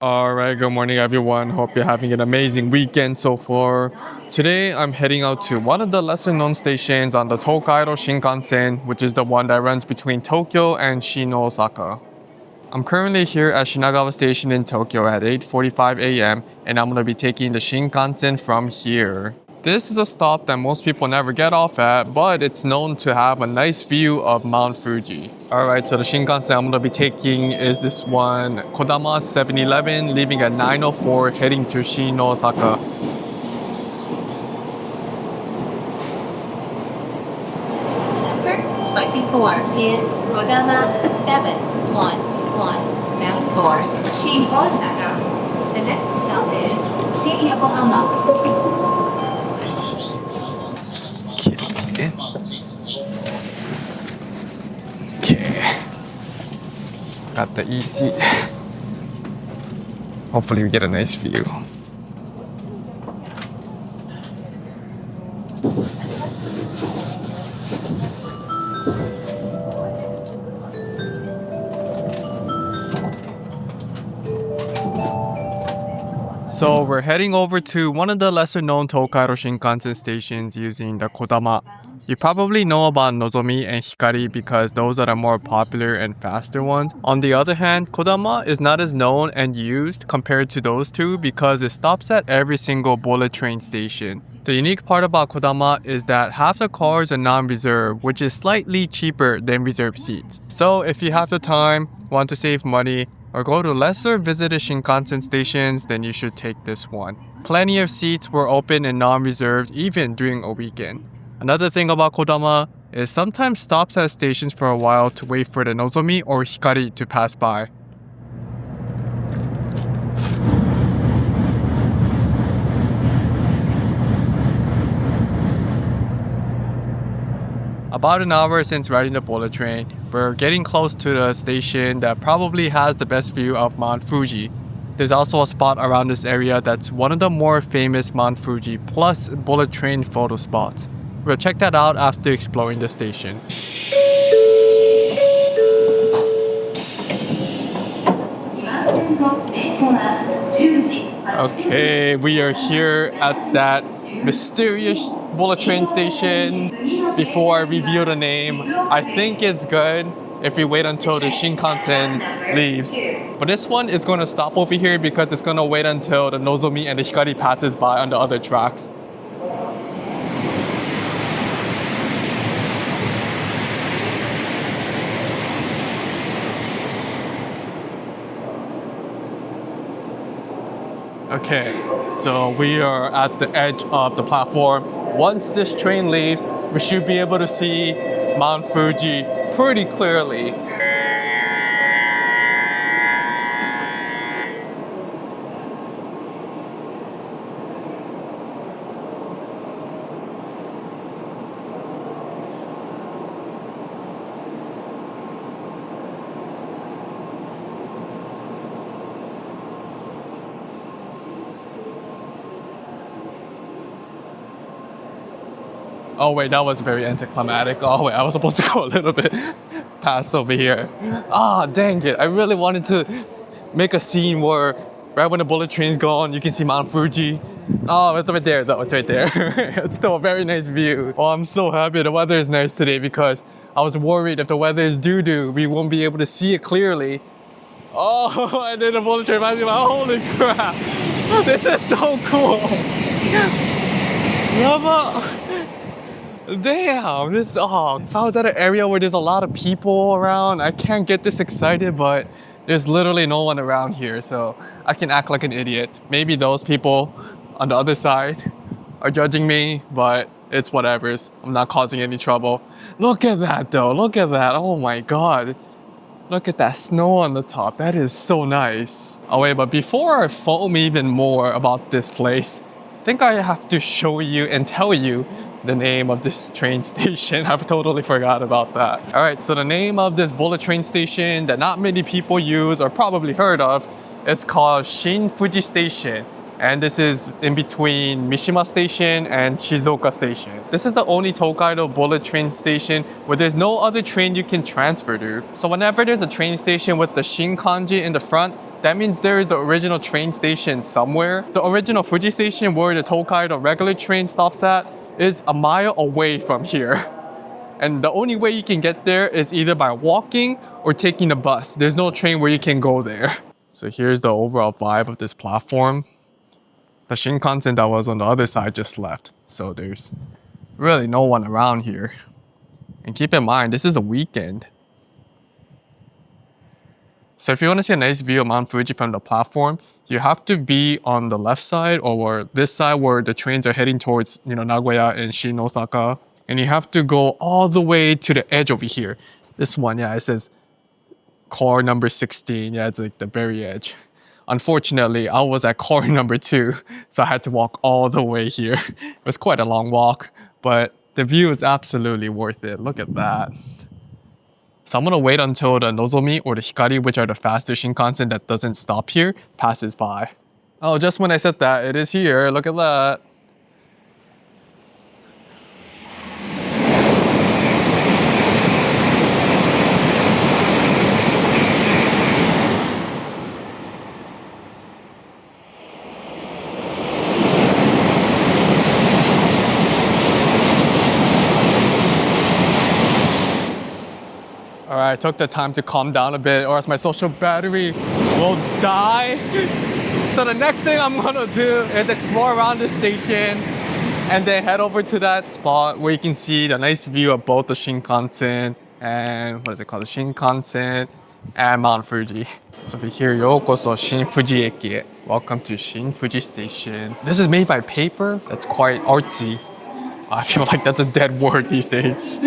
Alright, good morning everyone. Hope you're having an amazing weekend so far. Today I'm heading out to one of the lesser known stations on the Tōkaidō Shinkansen, which is the one that runs between Tokyo and Shino, Osaka. I'm currently here at Shinagawa Station in Tokyo at 8:45 a.m. and I'm going to be taking the Shinkansen from here. This is a stop that most people never get off at, but it's known to have a nice view of Mount Fuji. Alright, so the Shinkansen I'm going to be taking is this one, Kodama 711, leaving at 9:04, heading to Shino, Osaka. Number 24 is Kodama 711, bound for Shin, Osaka. The next stop is Shin, Yokohama. Okay. Got the EC. Hopefully we get a nice view. So we're heading over to one of the lesser known Tōkaidō Shinkansen stations using the Kodama. You probably know about Nozomi and Hikari because those are the more popular and faster ones. On the other hand, Kodama is not as known and used compared to those two because it stops at every single bullet train station. The unique part about Kodama is that half the cars are non-reserved, which is slightly cheaper than reserved seats. So if you have the time, want to save money, or go to lesser visited Shinkansen stations, then you should take this one. Plenty of seats were open and non-reserved even during a weekend. Another thing about Kodama is sometimes stops at stations for a while to wait for the Nozomi or Hikari to pass by. About an hour since riding the bullet train, we're getting close to the station that probably has the best view of Mount Fuji. There's also a spot around this area that's one of the more famous Mount Fuji plus bullet train photo spots. We'll check that out after exploring the station. Okay, we are here at that mysterious bullet train station. Before I reveal the name, I think it's good if we wait until the Shinkansen leaves. But this one is going to stop over here because it's going to wait until the Nozomi and the Hikari passes by on the other tracks. Okay, so we are at the edge of the platform. Once this train leaves, we should be able to see Mount Fuji pretty clearly. Oh wait, that was very anticlimactic. Oh wait, I was supposed to go a little bit past over here. Ah, dang it. I really wanted to make a scene where right when the bullet train's gone, you can see Mount Fuji. Oh, it's right there though, it's right there. It's still a very nice view. Oh, I'm so happy the weather is nice today because I was worried if the weather is doo-doo, we won't be able to see it clearly. Oh, and then the bullet train reminds me of, holy crap. This is so cool. Lava. Damn, if I was at an area where there's a lot of people around, I can't get this excited, but there's literally no one around here, so I can act like an idiot. Maybe those people on the other side are judging me, but it's whatevers. I'm not causing any trouble. Look at that though, look at that, oh my god. Look at that snow on the top, that is so nice. Oh wait, but before I foam even more about this place, I think I have to show you and tell you the name of this train station. I've totally forgot about that. Alright, so the name of this bullet train station that not many people use or probably heard of, it's called Shin-Fuji Station. And this is in between Mishima Station and Shizuoka Station. This is the only Tōkaidō bullet train station where there's no other train you can transfer to. So whenever there's a train station with the Shin kanji in the front, That means there is the original train station somewhere. The original Fuji station where the Tōkaidō regular train stops at is a mile away from here. And the only way you can get there is either by walking or taking a bus. There's no train where you can go there. So here's the overall vibe of this platform. The Shinkansen that was on the other side just left. So there's really no one around here. And keep in mind, this is a weekend. So if you want to see a nice view of Mount Fuji from the platform, you have to be on the left side or this side where the trains are heading towards, Nagoya and Shin, Osaka. And you have to go all the way to the edge over here. This one, yeah, it says car number 16. Yeah, it's like the very edge. Unfortunately, I was at car number 2, so I had to walk all the way here. It was quite a long walk, but the view is absolutely worth it. Look at that. So I'm gonna wait until the Nozomi or the Hikari, which are the faster Shinkansen that doesn't stop here, passes by. Oh, just when I said that, it is here. Look at that. I took the time to calm down a bit or else my social battery will die. So the next thing I'm gonna do is explore around the station and then head over to that spot where you can see the nice view of both the Shinkansen and the Shinkansen and Mount Fuji. So here, yokoso Shin-Fuji eki. Welcome to Shin-Fuji Station. This is made by paper. That's quite artsy. I feel like that's a dead word these days.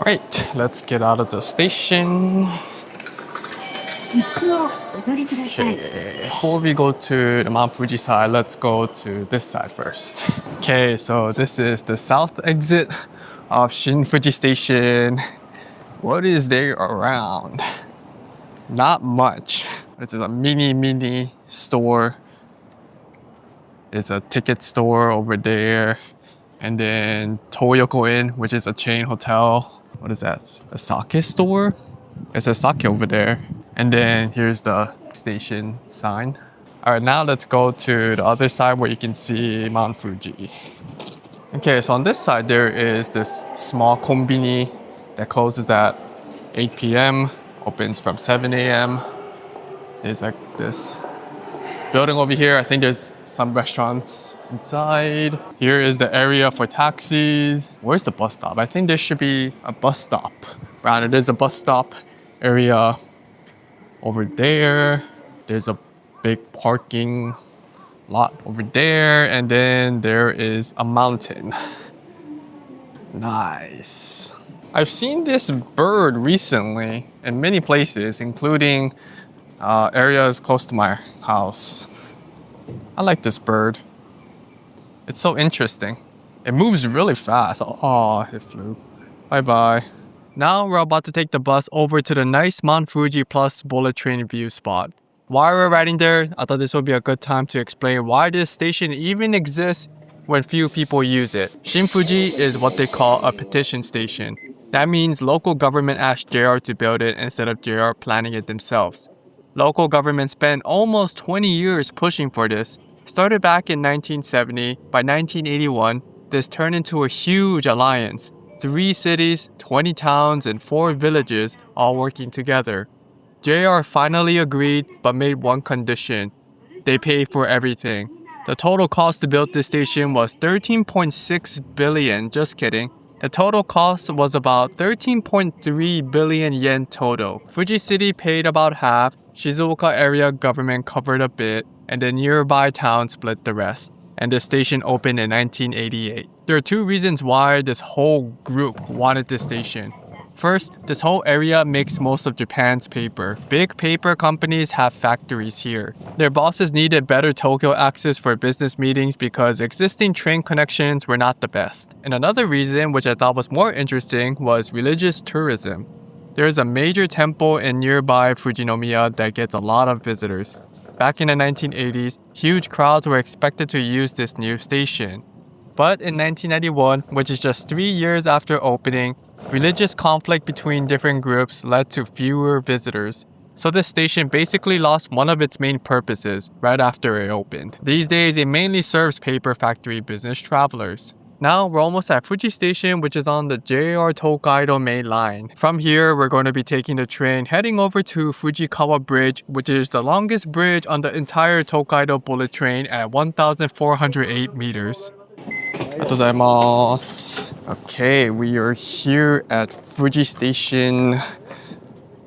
Right, let's get out of the station. Okay, before we go to the Mount Fuji side, let's go to this side first. Okay, so this is the south exit of Shin-Fuji Station. What is there around? Not much. This is a mini store. There's a ticket store over there. And then Toyoko Inn, which is a chain hotel. What is that? A sake store? It says sake over there. And then here's the station sign. All right, now let's go to the other side where you can see Mount Fuji. Okay, so on this side, there is this small konbini that closes at 8 p.m., opens from 7 a.m. There's like this building over here. I think there's some restaurants inside. Here is the area for taxis. Where's the bus stop? I think there should be a bus stop. Right, there's a bus stop area over there. There's a big parking lot over there. And then there is a mountain. Nice. I've seen this bird recently in many places, including areas close to my house. I like this bird. It's so interesting. It moves really fast. Oh, it flew. Bye-bye. Now we're about to take the bus over to the nice Mount Fuji Plus bullet train view spot. While we're riding there, I thought this would be a good time to explain why this station even exists when few people use it. Shin-Fuji is what they call a petition station. That means local government asked JR to build it instead of JR planning it themselves. Local government spent almost 20 years pushing for this. Started back in 1970, by 1981, this turned into a huge alliance. 3 cities, 20 towns, and 4 villages all working together. JR finally agreed, but made one condition. They pay for everything. The total cost to build this station was 13.6 billion, just kidding. The total cost was about 13.3 billion yen total. Fuji City paid about half, Shizuoka area government covered a bit, and the nearby town split the rest. And the station opened in 1988. There are 2 reasons why this whole group wanted this station. First, this whole area makes most of Japan's paper. Big paper companies have factories here. Their bosses needed better Tokyo access for business meetings because existing train connections were not the best. And another reason, which I thought was more interesting, was religious tourism. There is a major temple in nearby Fujinomiya that gets a lot of visitors. Back in the 1980s, huge crowds were expected to use this new station. But in 1991, which is just 3 years after opening, religious conflict between different groups led to fewer visitors. So this station basically lost one of its main purposes right after it opened. These days, it mainly serves paper factory business travelers. Now we're almost at Fuji Station, which is on the JR Tōkaidō main line. From here, we're going to be taking the train heading over to Fujikawa Bridge, which is the longest bridge on the entire Tōkaidō bullet train at 1,408 meters. Okay, we are here at Fuji Station.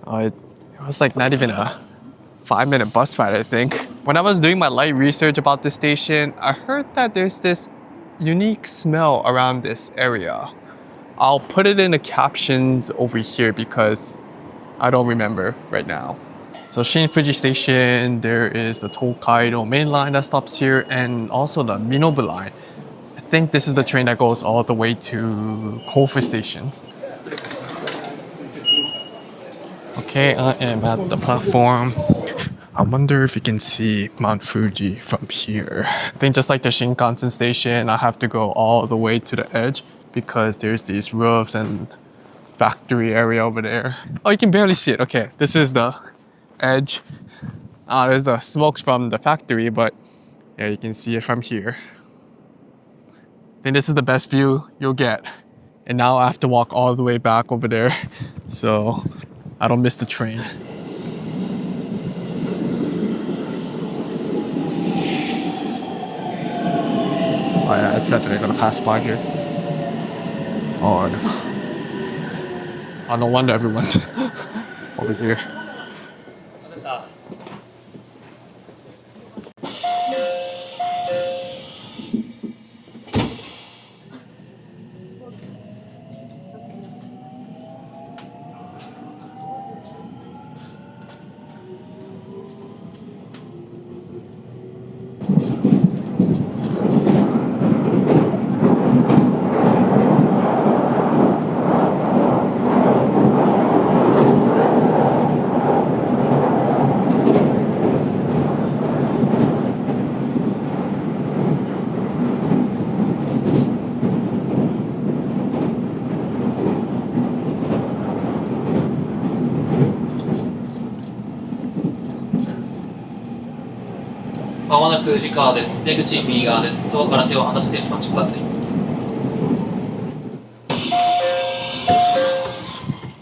It was like not even a 5-minute bus ride, I think. When I was doing my light research about this station, I heard that there's this unique smell around this area. I'll put it in the captions over here because I don't remember right now. So Shin-Fuji Station, there is the Tōkaidō main line that stops here and also the Minobu line. I think this is the train that goes all the way to Kofu Station. Okay, I am at the platform. I wonder if you can see Mount Fuji from here. I think just like the Shinkansen station, I have to go all the way to the edge because there's these roofs and factory area over there. Oh, you can barely see it. Okay, this is the edge. There's the smokes from the factory, but yeah, you can see it from here. I think this is the best view you'll get. And now I have to walk all the way back over there so I don't miss the train. Oh yeah, it's definitely gonna pass by here. Oh, no wonder everyone's over here.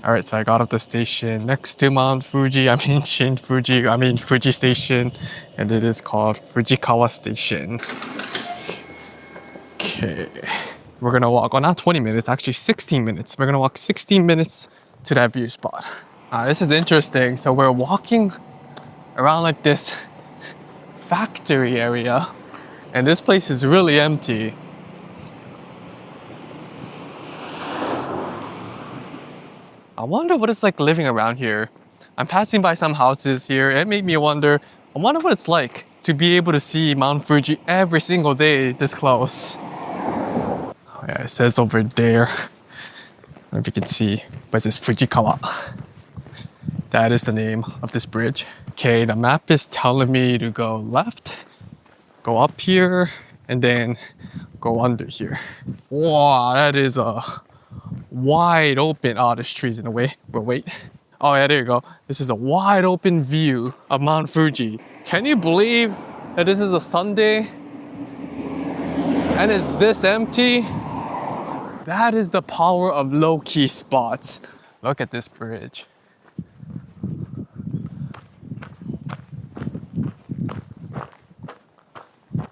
Alright, so I got off the station next to Mount Fuji, Fuji Station, and it is called Fujikawa Station. Okay, we're gonna walk, well not 20 minutes, actually 16 minutes. We're gonna walk 16 minutes to that view spot. This is interesting. So we're walking around like this factory area, and this place is really empty. I wonder what it's like living around here. I'm passing by some houses here. It made me wonder, I wonder what it's like to be able to see Mount Fuji every single day this close. Oh yeah, it says over there. I don't know if you can see, but it says Fujikawa. That is the name of this bridge. Okay, the map is telling me to go left, go up here, and then go under here. Wow, that is a wide open, there's trees in the way, but wait. Oh yeah, there you go. This is a wide open view of Mount Fuji. Can you believe that this is a Sunday and it's this empty? That is the power of low-key spots. Look at this bridge.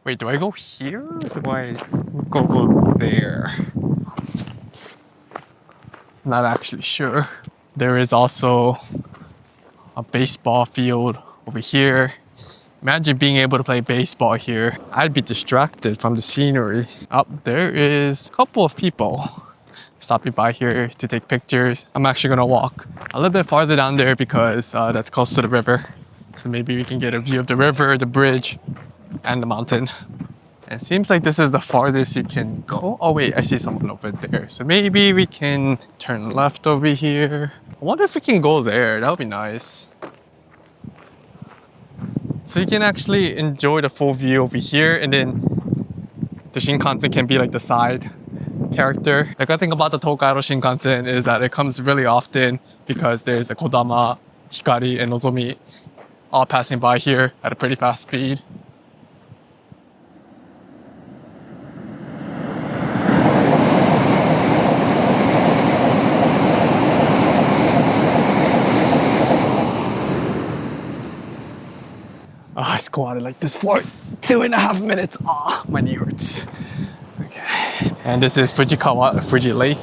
Wait, do I go here or do I go there? Not actually sure. There is also a baseball field over here. Imagine being able to play baseball here. I'd be distracted from the scenery. There is a couple of people stopping by here to take pictures. I'm actually gonna walk a little bit farther down there because that's close to the river. So maybe we can get a view of the river, the bridge, and the mountain. It seems like this is the farthest you can go. Oh wait, I see someone over there. So maybe we can turn left over here. I wonder if we can go there. That would be nice. So you can actually enjoy the full view over here, and then the Shinkansen can be like the side character. The good thing about the Tōkaidō Shinkansen is that it comes really often because there's the Kodama Hikari and Nozomi all passing by here at a pretty fast speed. I squatted like this for 2.5 minutes. My knee hurts. Okay. And this is Fujikawa, Fuji Lake.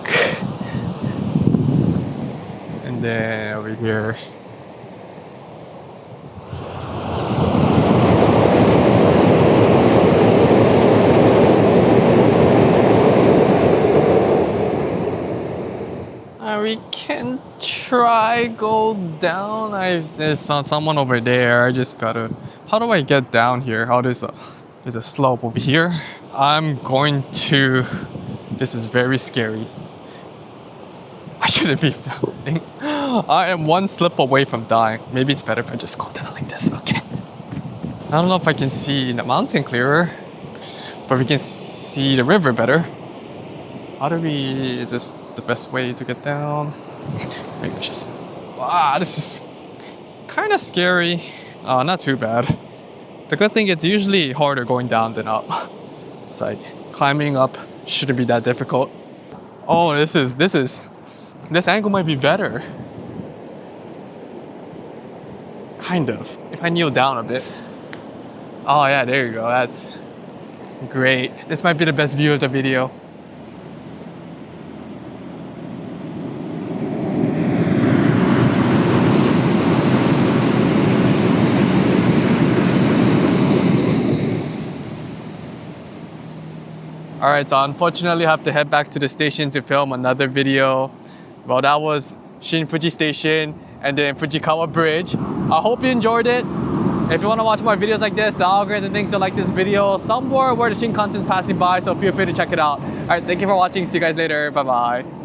And then over here. We can try go down. There's someone over there. I just gotta. How do I get down here? There's a slope over here. I'm going to. This is very scary. I shouldn't be filming. I am one slip away from dying. Maybe it's better if I just go down like this. Okay. I don't know if I can see the mountain clearer, but we can see the river better. Is this the best way to get down? Maybe just. This is kind of scary. Not too bad. The good thing it's usually harder going down than up. It's like climbing up shouldn't be that difficult. Oh, this angle might be better. Kind of. If I kneel down a bit. Oh yeah, there you go. That's great. This might be the best view of the video. Alright, so unfortunately I have to head back to the station to film another video. Well, that was Shin-Fuji Station and then Fujikawa Bridge. I hope you enjoyed it. If you want to watch more videos like this, the algorithm thinks you'll like this video somewhere where the Shinkansen's passing by, so feel free to check it out. Alright, thank you for watching. See you guys later. Bye bye.